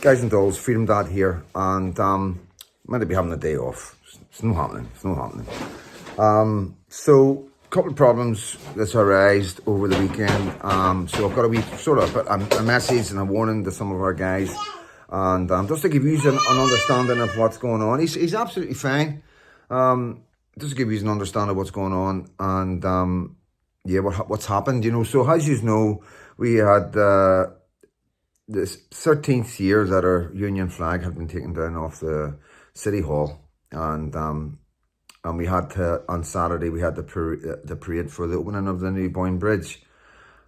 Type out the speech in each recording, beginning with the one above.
guys and dolls, Freedom Dad here, and meant to be having a day off. It's not happening. It's not happening. So a couple of problems that's arised over the weekend. So I've got a wee sort of a message and a warning to some of our guys, and just to give you an understanding of what's going on. He's absolutely fine. Just to give you an understanding of what's going on, and yeah, what's happened. You know, so as you know, we had this 13th year that our Union flag had been taken down off the City Hall, and we had to, on Saturday, we had the parade for the opening of the new Boyne Bridge,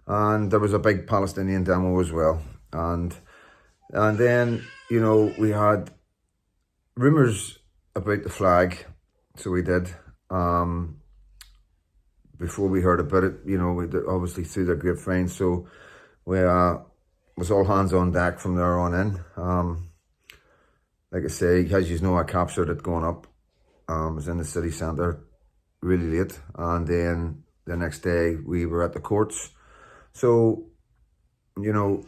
and there was a big Palestinian demo as well, and then, you know, we had rumours about the flag, so we did, before we heard about it, you know, we obviously through the grapevine, so we was all hands on deck from there on in. Like I say, as you know, I captured it going up. Was in the city centre really late, and then the next day we were at the courts. So, you know,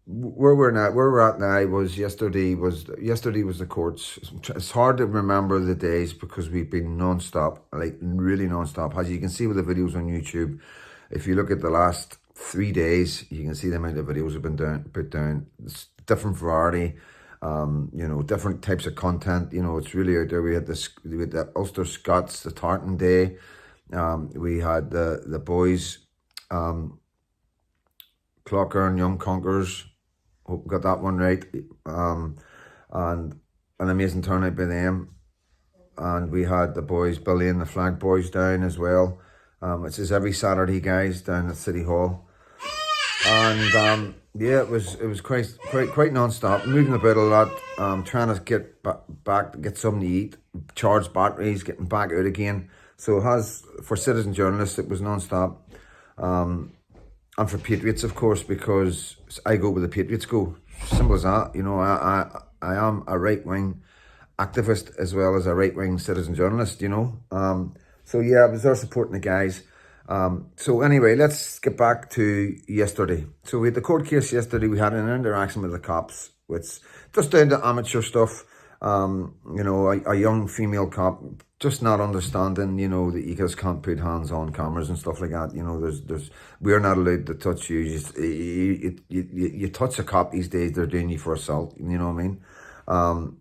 where we're at now was yesterday was the courts. It's hard to remember the days because we've been non-stop, like really non-stop. As you can see with the videos on YouTube, if you look at the last 3 days, you can see the amount of videos have been put down. It's different variety, you know, different types of content. You know, it's really out there. We had the Ulster Scots, the Tartan Day. We had the boys, Clocker and Young Conquerors. Hope we got that one right. And an amazing turnout by them. And we had the boys, Billy and the Flag Boys down as well. Which is every Saturday, guys, down at City Hall. And yeah, it was quite non-stop, moving about a lot, trying to get back to get something to eat, charge batteries, getting back out again. So it has, for citizen journalists, it was non-stop. And for Patriots, of course, because I go where the Patriots go. Simple as that. You know, I am a right-wing activist as well as a right-wing citizen journalist, you know. So yeah, I was there supporting the guys. So anyway, let's get back to yesterday. So we had the court case yesterday. We had an interaction with the cops, which just down to amateur stuff. You know, a young female cop just not understanding, you know, that you just can't put hands on cameras and stuff like that. You know, we're not allowed to touch you. You touch a cop these days, they're doing you for assault. You know what I mean?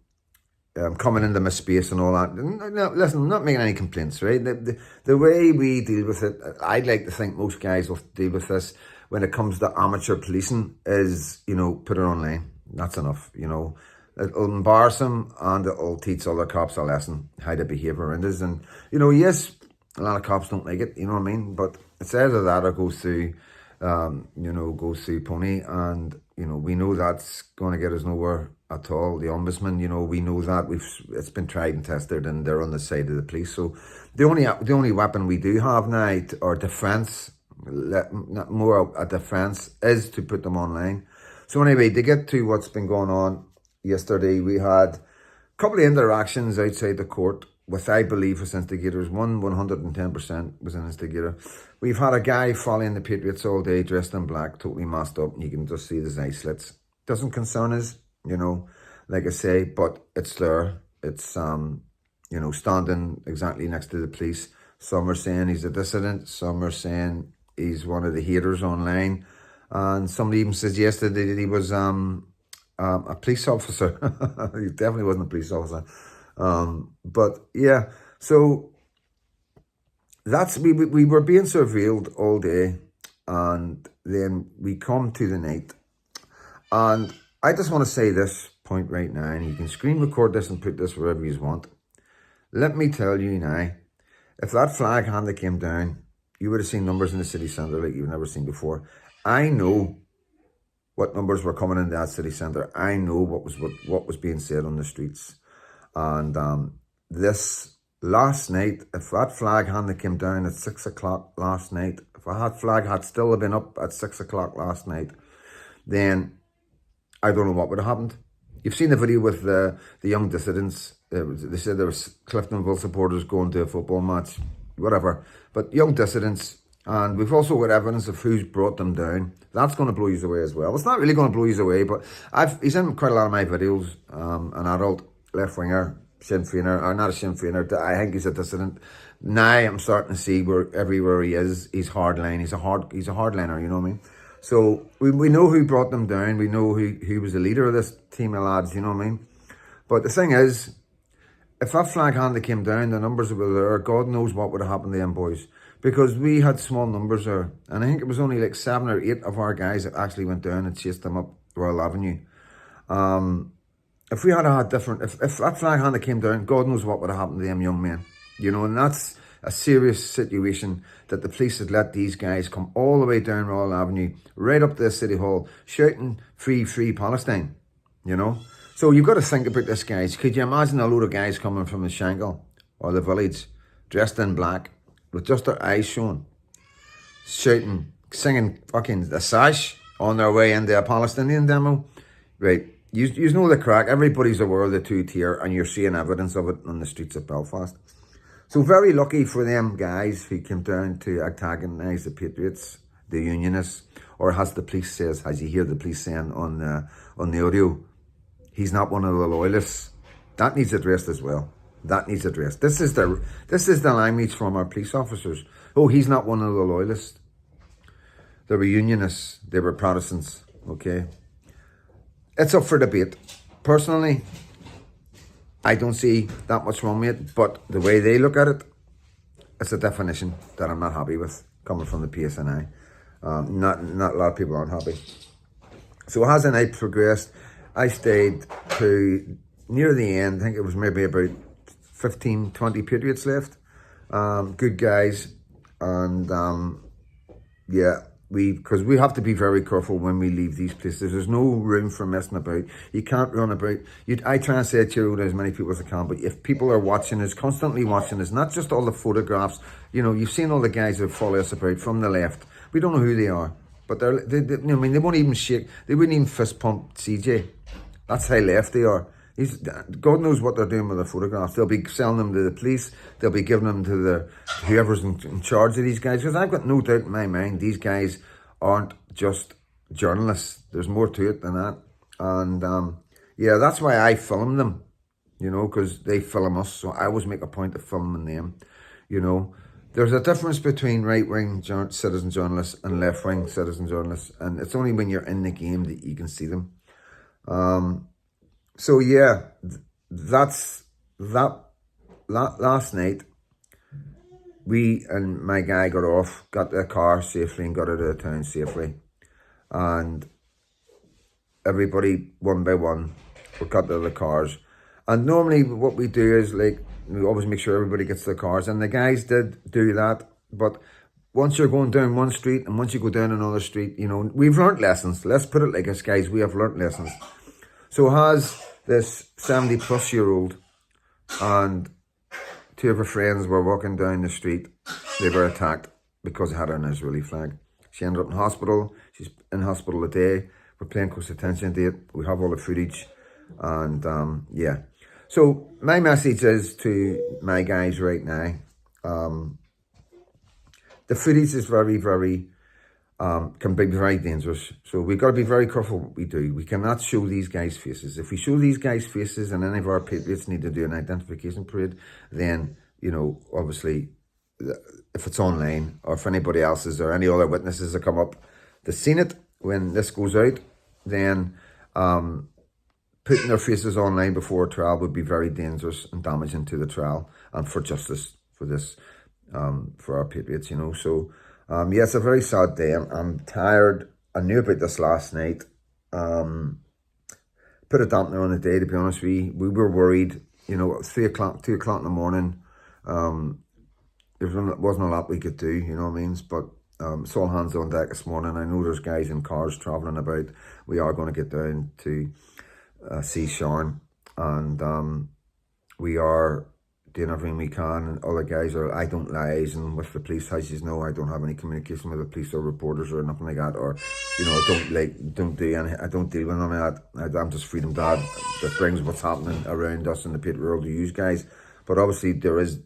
Coming into my space and all that. No, listen, I'm not making any complaints, right? The way we deal with it, I'd like to think most guys will deal with this when it comes to amateur policing is, you know, put it online. That's enough, you know. It'll embarrass them and it'll teach other cops a lesson, how to behave around us. And, you know, yes, a lot of cops don't like it, you know what I mean? But it's either that or go through, you know, go through Pony. And, you know, we know that's going to get us nowhere at all. The ombudsman, you know, we know that it's been tried and tested, and they're on the side of the police. So the only weapon we do have now, or defence, more a defence, is to put them online. So anyway, to get to what's been going on yesterday, we had a couple of interactions outside the court with, I believe, was instigators. One 110% was an instigator. We've had a guy following the Patriots all day, dressed in black, totally masked up, and you can just see his eye slits. Doesn't concern us, you know, like I say, but it's there. It's, you know, standing exactly next to the police. Some are saying he's a dissident. Some are saying he's one of the haters online. And somebody even suggested that he was a police officer. He definitely wasn't a police officer. But yeah, so that's, we were being surveilled all day, and then we come to the night, and I just want to say this point right now, and you can screen record this and put this wherever you want. Let me tell you now, if that flag hadn't came down, you would have seen numbers in the city centre like you've never seen before. I know what numbers were coming into that city centre. I know what was being said on the streets. And this last night, if that flag hadn't came down at 6 o'clock last night, if that flag had still been up at 6 o'clock last night, then I don't know what would have happened. You've seen the video with the young dissidents. They said there was Cliftonville supporters going to a football match, whatever. But young dissidents And we've also got evidence of who's brought them down. That's going to blow you away as well. It's not really going to blow you away, but he's in quite a lot of my videos. An adult left-winger, Sinn Féiner, or not a Sinn Féiner, I think he's a dissident. Now I'm starting to see where everywhere he is, he's hardline. He's a hardliner, you know what I mean? So we know who brought them down. We know who was the leader of this team of lads, you know what I mean? But the thing is, if that flag hand came down, the numbers that were there, God knows what would have happened to them boys. Because we had small numbers there. And I think it was only like 7 or 8 of our guys that actually went down and chased them up Royal Avenue. If we had had different, if that flag hand came down, God knows what would have happened to them young men. You know, and that's a serious situation that the police had let these guys come all the way down Royal Avenue, right up to the City Hall, shouting, free, free Palestine, you know. So you've got to think about this, guys. Could you imagine a load of guys coming from the Shankill or the village, dressed in black, with just their eyes shown, shouting, singing fucking the sash on their way into a Palestinian demo? Right, you know the crack. Everybody's aware of the two-tier, and you're seeing evidence of it on the streets of Belfast. So very lucky for them guys who came down to antagonise the Patriots, the Unionists, or as the police says, as you hear the police saying on the audio, he's not one of the loyalists. That needs addressed as well. That needs addressed. This is the language from our police officers. Oh, he's not one of the loyalists. They were Unionists. They were Protestants. Okay. It's up for debate. Personally, I don't see that much wrong with it, but the way they look at it, it's a definition that I'm not happy with, coming from the PSNI. Not a lot of people aren't happy. So as the night progressed, I stayed to near the end. I think it was maybe about 15, 20 Patriots left. Good guys. And yeah, because we have to be very careful when we leave these places. There's no room for messing about. You can't run about. I try and say it to as many people as I can, but if people are watching us, constantly watching us, not just all the photographs, you know, you've seen all the guys that follow us about from the left. We don't know who they are, but they I mean, they won't even shake. They wouldn't even fist pump CJ. That's how left they are. God knows what they're doing with the photographs. They'll be selling them to the police. They'll be giving them to whoever's in charge of these guys. Because I've got no doubt in my mind, these guys aren't just journalists. There's more to it than that. And yeah, that's why I film them, you know, because they film us. So I always make a point of filming them, you know. There's a difference between right-wing citizen journalists and left-wing citizen journalists. And it's only when you're in the game that you can see them. So yeah, that's that. Last night, we and my guy got the car safely and got out of the town safely. And everybody, one by one, we got to the cars. And normally what we do is, like, we always make sure everybody gets to the cars. And the guys did do that. But once you're going down one street and once you go down another street, you know, we've learnt lessons. Let's put it like this, guys. We have learnt lessons. So has this 70-plus-year-old and 2 of her friends were walking down the street. They were attacked because they had an Israeli flag. She ended up in hospital. She's in hospital today. We're paying close attention to it. We have all the footage. And yeah. So my message is to my guys right now. The footage is very, very... can be very dangerous. So we've got to be very careful what we do. We cannot show these guys' faces. If we show these guys' faces and any of our Patriots need to do an identification parade, then, you know, obviously, if it's online or if anybody else's or any other witnesses that come up that's seen it when this goes out, then putting their faces online before a trial would be very dangerous and damaging to the trial and for justice for this, for our Patriots, you know. So, yeah, it's a very sad day. I'm tired. I knew about this last night. Put a dampener on the day, to be honest with you. We were worried, you know, at 3 o'clock, 2 o'clock in the morning. There wasn't a lot we could do, you know what I mean? But it's all hands on deck this morning. I know there's guys in cars travelling about. We are going to get down to see Sean. And we are doing everything we can, and other guys are, I don't liaison with the police, as you know. I don't have any communication with the police or reporters or nothing like that, or, you know, I don't deal with none of that. I'm just freedom dad that brings what's happening around us in the Patriot world to use guys. But obviously there is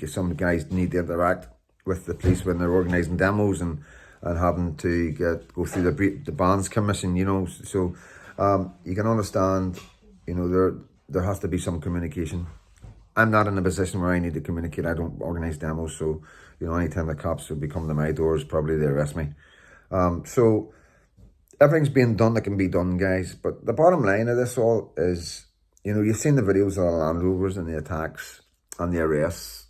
some guys need to interact with the police when they're organising demos and having to go through the bands commission, you know. So you can understand, you know, there has to be some communication. I'm not in a position where I need to communicate. I don't organise demos, so, you know, anytime the cops would be coming to my doors, probably they arrest me. So everything's being done that can be done, guys. But the bottom line of this all is, you know, you've seen the videos of the Land Rovers and the attacks and the arrests,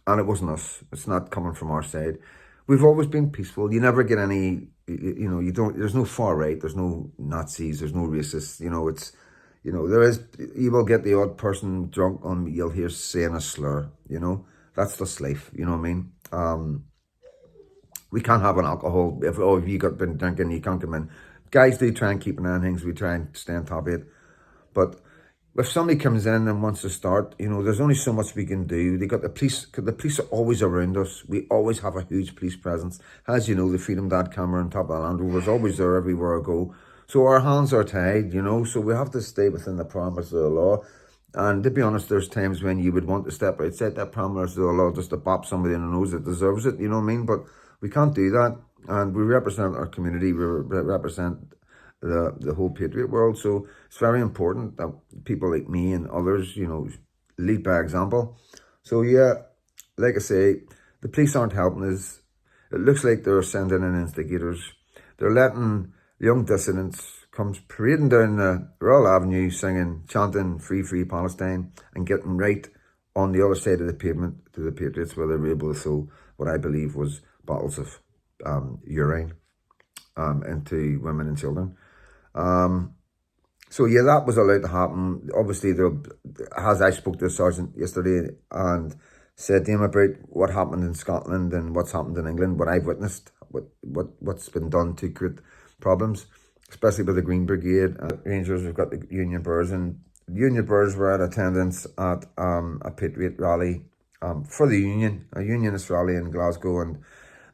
and it wasn't us. It's not coming from our side. We've always been peaceful. You never get any, you know, there's no far right, there's no Nazis, there's no racists, you know, it's, you know, you will get the odd person drunk on, you'll hear saying a slur, you know, that's just life, you know what I mean? We can't have an alcohol, if you got been drinking, you can't come in. Guys do try and keep an eye on things, we try and stay on top of it, but if somebody comes in and wants to start, you know, there's only so much we can do. They got the police are always around us. We always have a huge police presence. As you know, the Freedom Dad camera on top of the Land Rover is always there everywhere I go. So our hands are tied, you know, so we have to stay within the parameters of the law. And to be honest, there's times when you would want to step outside that parameters of the law just to bop somebody in the nose that deserves it, you know what I mean? But we can't do that. And we represent our community, we represent the whole Patriot world. So it's very important that people like me and others, you know, lead by example. So yeah, like I say, the police aren't helping us. It looks like they're sending in instigators. They're letting young dissidents come parading down the Royal Avenue singing, chanting free, free Palestine and getting right on the other side of the pavement to the Patriots where they were able to throw what I believe was bottles of urine into women and children. So yeah, that was allowed to happen. Obviously, as I spoke to the sergeant yesterday and said to him about what happened in Scotland and what's happened in England, what I've witnessed, what's been done to create problems, especially with the Green Brigade and Rangers. We've got the Union Birds, and Union Birds were at attendance at a Patriot rally for the Union, a Unionist rally in Glasgow, and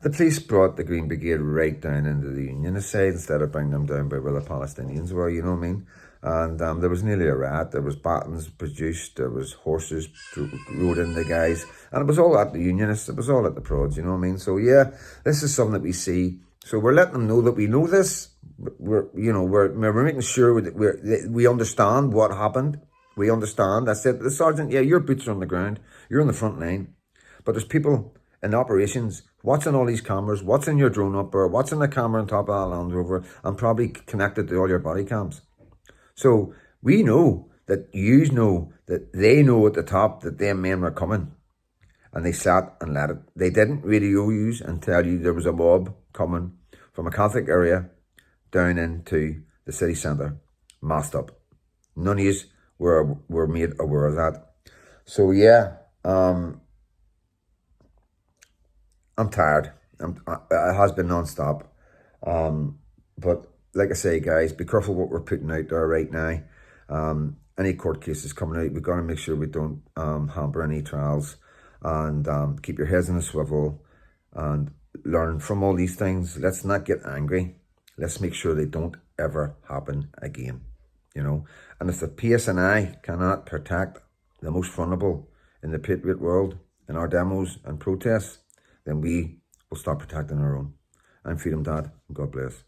the police brought the Green Brigade right down into the Unionist side instead of bringing them down by where the Palestinians were, you know what I mean? And there was nearly a riot. There was batons produced, there was horses rode in the guys, and it was all at the Unionists, it was all at the prods, you know what I mean? So yeah, this is something that we see. So we're letting them know that we know this. We're making sure that we understand what happened. We understand. I said to the sergeant, yeah, your boots are on the ground, you're on the front line, but there's people in operations watching all these cameras, watching your drone up there, watching the camera on top of that Land Rover, and probably connected to all your body cams. So we know that you know that they know at the top that them men were coming, and they sat and let it. They didn't radio you and tell you there was a mob coming from a Catholic area down into the city centre, masked up. None of you were made aware of that. So yeah, I'm tired. It has been non-stop. But like I say, guys, be careful what we're putting out there right now. Any court cases coming out, we've got to make sure we don't hamper any trials, and keep your heads in a swivel and learn from all these things. Let's not get angry. Let's make sure they don't ever happen again, you know. And if the PSNI cannot protect the most vulnerable in the Patriot world in our demos and protests, then we will start protecting our own. I'm Freedom Dad, and God bless.